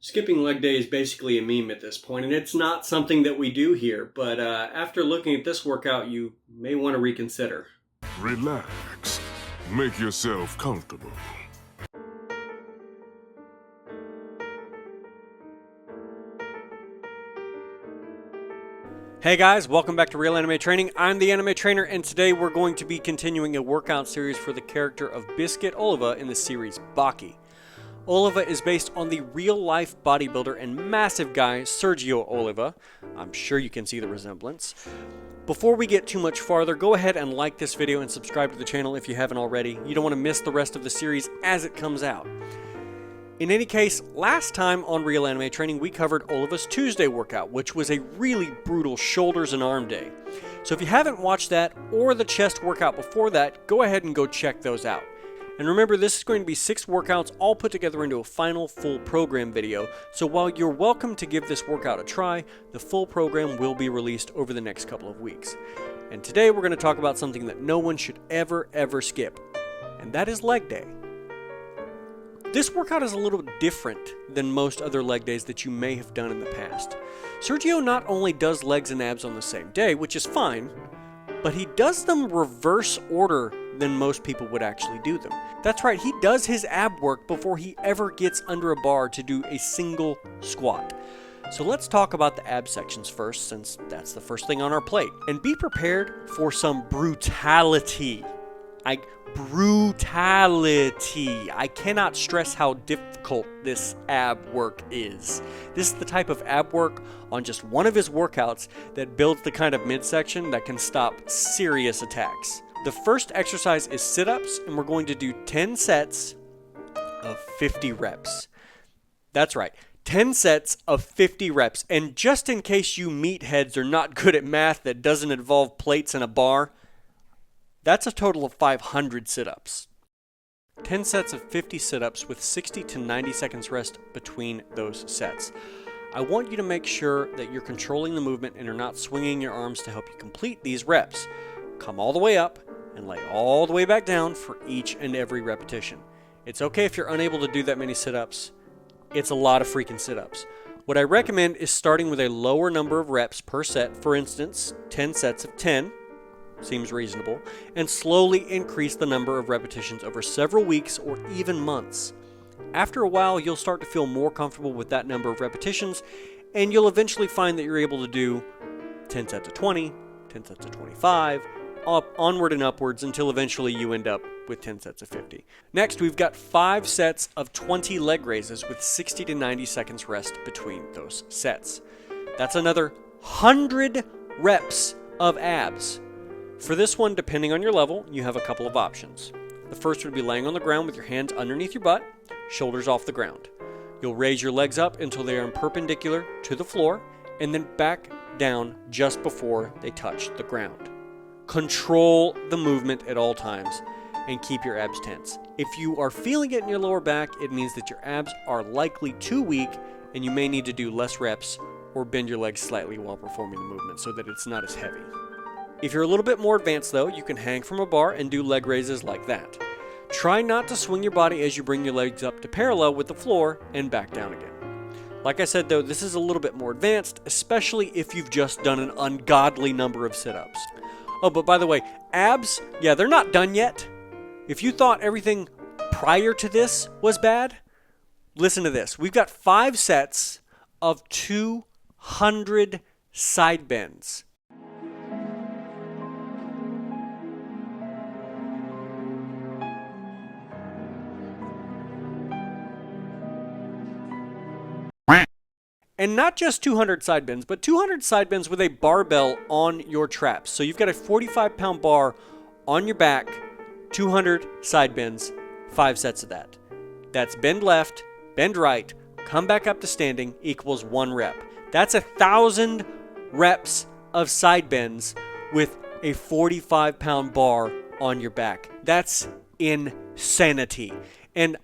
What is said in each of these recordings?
Skipping leg day is basically a meme at this point, and it's not something that we do here, but after looking at this workout, you may want to reconsider. Relax. Make yourself comfortable. Hey guys, welcome back to Real Anime Training. I'm the Anime Trainer, and today we're going to be continuing a workout series for the character of Biscuit Oliva in the series Baki. Oliva is based on the real-life bodybuilder and massive guy Sergio Oliva. I'm sure you can see the resemblance. Before we get too much farther, go ahead and like this video and subscribe to the channel if you haven't already. You don't want to miss the rest of the series as it comes out. In any case, last time on Real Anime Training, we covered Oliva's Tuesday workout, which was a really brutal shoulders and arm day. So if you haven't watched that or the chest workout before that, go ahead and go check those out. And remember, this is going to be 6 workouts all put together into a final full program video, so while you're welcome to give this workout a try, the full program will be released over the next couple of weeks. And today we're going to talk about something that no one should ever skip, and that is leg day. This workout is a little different than most other leg days that you may have done in the past. Sergio not only does legs and abs on the same day, which is fine, but he does them reverse order than most people would actually do them. That's right, he does his ab work before he ever gets under a bar to do a single squat. So let's talk about the ab sections first, since that's the first thing on our plate. And be prepared for some brutality. Brutality. I cannot stress how difficult this ab work is. This is the type of ab work on just one of his workouts that builds the kind of midsection that can stop serious attacks. The first exercise is sit-ups, and we're going to do 10 sets of 50 reps. That's right, 10 sets of 50 reps. And just in case you meatheads are not good at math that doesn't involve plates and a bar, that's a total of 500 sit-ups. 10 sets of 50 sit-ups with 60 to 90 seconds rest between those sets. I want you to make sure that you're controlling the movement and are not swinging your arms to help you complete these reps. Come all the way up and lay all the way back down for each and every repetition. It's okay if you're unable to do that many sit-ups. It's a lot of freaking sit-ups. What I recommend is starting with a lower number of reps per set, for instance, 10 sets of 10. Seems reasonable, and slowly increase the number of repetitions over several weeks or even months. After a while, you'll start to feel more comfortable with that number of repetitions, and you'll eventually find that you're able to do 10 sets of 20, 10 sets of 25, onward and upwards until eventually you end up with 10 sets of 50. Next, we've got 5 sets of 20 leg raises with 60 to 90 seconds rest between those sets. That's another 100 reps of abs. For this one, depending on your level, you have a couple of options. The first would be laying on the ground with your hands underneath your butt, shoulders off the ground. You'll raise your legs up until they are perpendicular to the floor, and then back down just before they touch the ground. Control the movement at all times and keep your abs tense. If you are feeling it in your lower back, it means that your abs are likely too weak and you may need to do less reps or bend your legs slightly while performing the movement so that it's not as heavy. If you're a little bit more advanced though, you can hang from a bar and do leg raises like that. Try not to swing your body as you bring your legs up to parallel with the floor and back down again. Like I said though, this is a little bit more advanced, especially if you've just done an ungodly number of sit-ups. Oh, but by the way, abs, yeah, they're not done yet. If you thought everything prior to this was bad, listen to this. We've got 5 sets of 200 side bends. And not just 200 side bends, but 200 side bends with a barbell on your traps. So you've got a 45-pound bar on your back, 200 side bends, 5 sets of that. That's bend left, bend right, come back up to standing equals 1 rep. That's 1,000 reps of side bends with a 45-pound bar on your back. That's insanity. And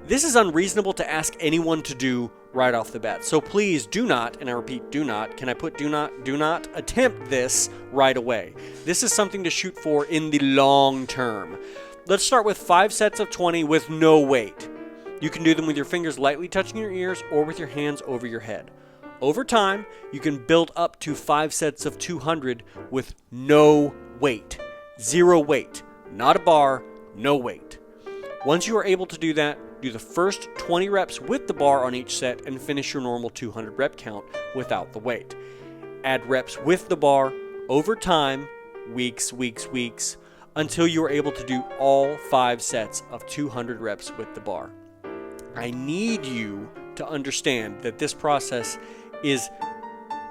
this is unreasonable to ask anyone to do right off the bat. So please do not, and I repeat, do not, can I put do not attempt this right away. This is something to shoot for in the long term. Let's start with 5 sets of 20 with no weight. You can do them with your fingers lightly touching your ears or with your hands over your head. Over time, you can build up to 5 sets of 200 with no weight. 0 weight. Not a bar, no weight. Once you are able to do that, do the first 20 reps with the bar on each set and finish your normal 200 rep count without the weight. Add reps with the bar over time, weeks, until you are able to do all 5 sets of 200 reps with the bar. I need you to understand that this process is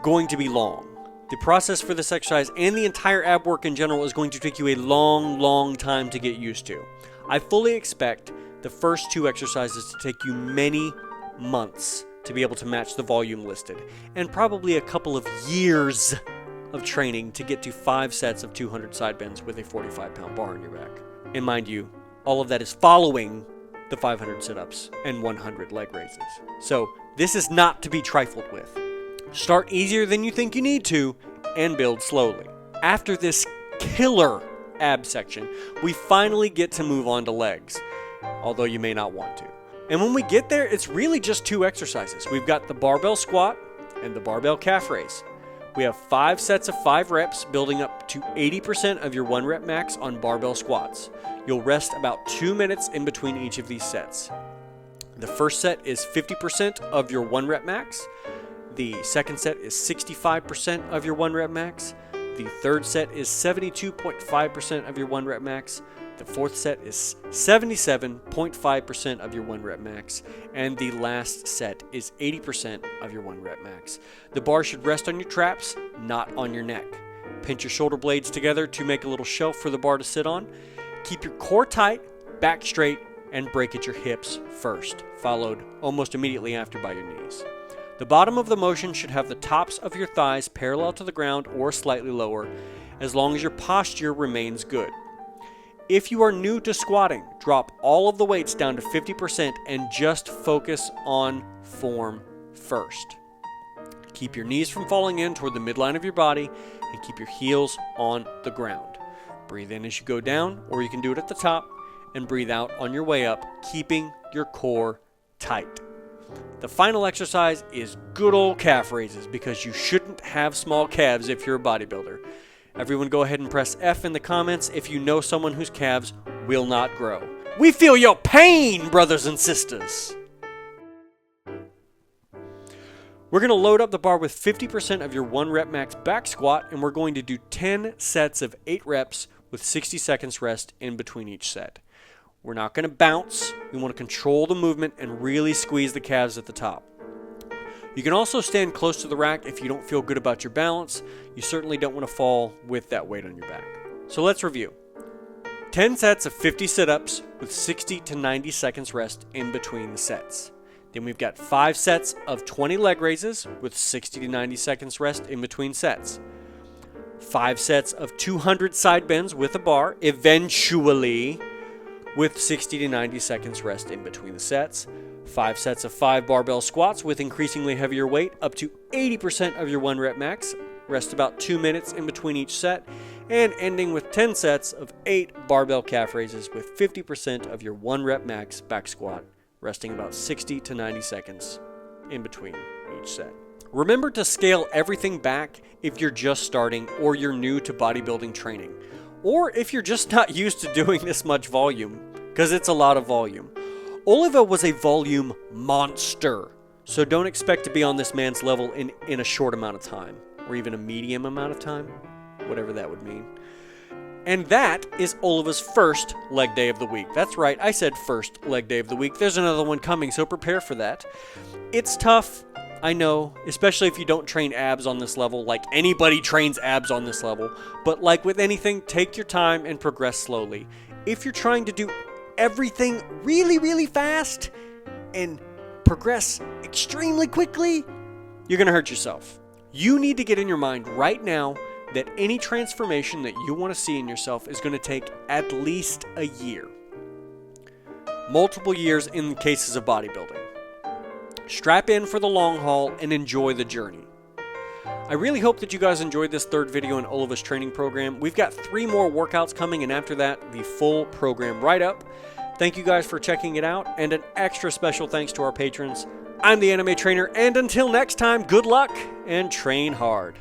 going to be long. The process for this exercise and the entire ab work in general is going to take you a long time to get used to. I fully expect the first 2 exercises to take you many months to be able to match the volume listed, and probably a couple of years of training to get to 5 sets of 200 side bends with a 45-pound bar on your back. And mind you, all of that is following the 500 sit-ups and 100 leg raises. So this is not to be trifled with. Start easier than you think you need to, and build slowly. After this killer ab section, we finally get to move on to legs, although you may not want to. And when we get there, it's really just 2 exercises. We've got the barbell squat and the barbell calf raise. We have 5 sets of 5 reps, building up to 80% of your 1 rep max on barbell squats. You'll rest about 2 minutes in between each of these sets. The first set is 50% of your 1 rep max. The second set is 65% of your 1 rep max. The third set is 72.5% of your 1 rep max. The fourth set is 77.5% of your 1 rep max. And the last set is 80% of your 1 rep max. The bar should rest on your traps, not on your neck. Pinch your shoulder blades together to make a little shelf for the bar to sit on. Keep your core tight, back straight, and break at your hips first, followed almost immediately after by your knees. The bottom of the motion should have the tops of your thighs parallel to the ground or slightly lower, as long as your posture remains good. If you are new to squatting, drop all of the weights down to 50% and just focus on form first. Keep your knees from falling in toward the midline of your body and keep your heels on the ground. Breathe in as you go down, or you can do it at the top, and breathe out on your way up, keeping your core tight. The final exercise is good old calf raises, because you shouldn't have small calves if you're a bodybuilder. Everyone go ahead and press F in the comments if you know someone whose calves will not grow. We feel your pain, brothers and sisters! We're going to load up the bar with 50% of your 1 rep max back squat, and we're going to do 10 sets of 8 reps with 60 seconds rest in between each set. We're not going to bounce. We want to control the movement and really squeeze the calves at the top. You can also stand close to the rack if you don't feel good about your balance. You certainly don't want to fall with that weight on your back. So let's review. 10 sets of 50 sit-ups with 60 to 90 seconds rest in between the sets. Then we've got 5 sets of 20 leg raises with 60 to 90 seconds rest in between sets. 5 sets of 200 side bends with a bar, eventually, with 60 to 90 seconds rest in between the sets. 5 sets of 5 barbell squats with increasingly heavier weight, up to 80% of your 1 rep max. Rest about 2 minutes in between each set. And ending with 10 sets of 8 barbell calf raises with 50% of your 1 rep max back squat, resting about 60 to 90 seconds in between each set. Remember to scale everything back if you're just starting or you're new to bodybuilding training. Or if you're just not used to doing this much volume, because it's a lot of volume. Oliva was a volume monster, so don't expect to be on this man's level in a short amount of time, or even a medium amount of time, whatever that would mean. And that is Oliva's first leg day of the week. That's right, I said first leg day of the week. There's another one coming, so prepare for that. It's tough, I know, especially if you don't train abs on this level, like anybody trains abs on this level. But like with anything, take your time and progress slowly. If you're trying to do everything really fast and progress extremely quickly, you're going to hurt yourself. You need to get in your mind right now that any transformation that you want to see in yourself is going to take at least a year. Multiple years in cases of bodybuilding. Strap in for the long haul and enjoy the journey. I really hope that you guys enjoyed this 3rd video in OLIVA'S training program. We've got 3 more workouts coming, and after that, the full program write-up. Thank you guys for checking it out, and an extra special thanks to our patrons. I'm the Anime Trainer, and until next time, good luck and train hard.